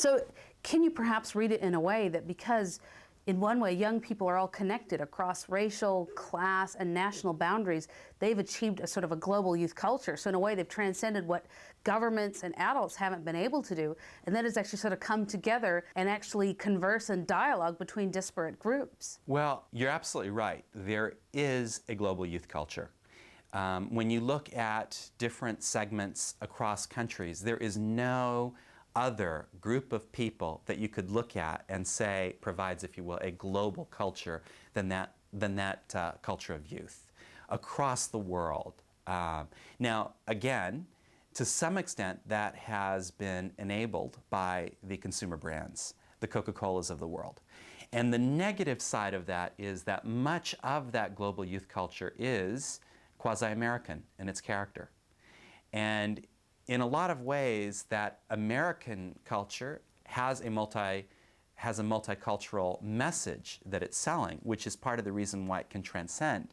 So can you perhaps read it in a way that because in one way young people are all connected across racial, class, and national boundaries, they've achieved a sort of a global youth culture. So in a way they've transcended what governments and adults haven't been able to do, and then it's actually sort of come together and actually converse and dialogue between disparate groups. Well, you're absolutely right. There is a global youth culture. When you look at different segments across countries, there is no other group of people that you could look at and say provides, if you will, a global culture than that culture of youth across the world. Now, again, to some extent, that has been enabled by the consumer brands, the Coca-Colas of the world. And the negative side of that is that much of that global youth culture is quasi-American in its character. And in a lot of ways, that American culture has a multicultural message that it's selling, which is part of the reason why it can transcend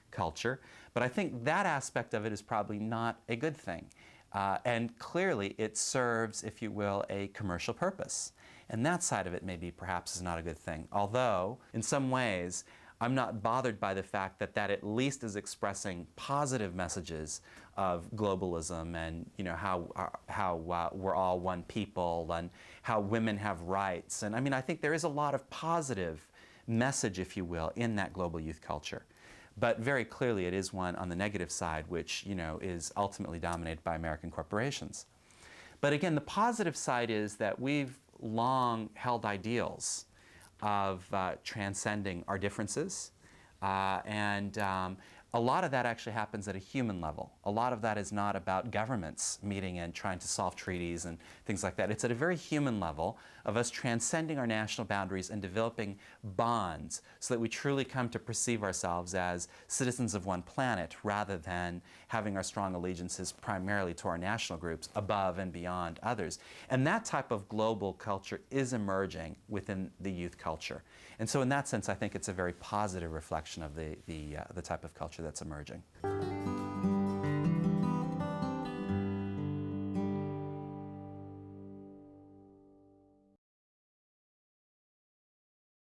culture. But I think that aspect of it is probably not a good thing. And clearly, it serves, if you will, a commercial purpose. And that side of it maybe perhaps is not a good thing. Although, in some ways, I'm not bothered by the fact that that at least is expressing positive messages of globalism and, you know, how we're all one people and how women have rights. And I mean, I think there is a lot of positive message, if you will, in that global youth culture. But very clearly it is one on the negative side, which, you know, is ultimately dominated by American corporations. But again, the positive side is that we've long held ideals of transcending our differences. And a lot of that actually happens at a human level. A lot of that is not about governments meeting and trying to solve treaties and things like that. It's at a very human level of us transcending our national boundaries and developing bonds so that we truly come to perceive ourselves as citizens of one planet rather than having our strong allegiances primarily to our national groups above and beyond others. And that type of global culture is emerging within the youth culture. And so in that sense, I think it's a very positive reflection of the type of culture that's emerging.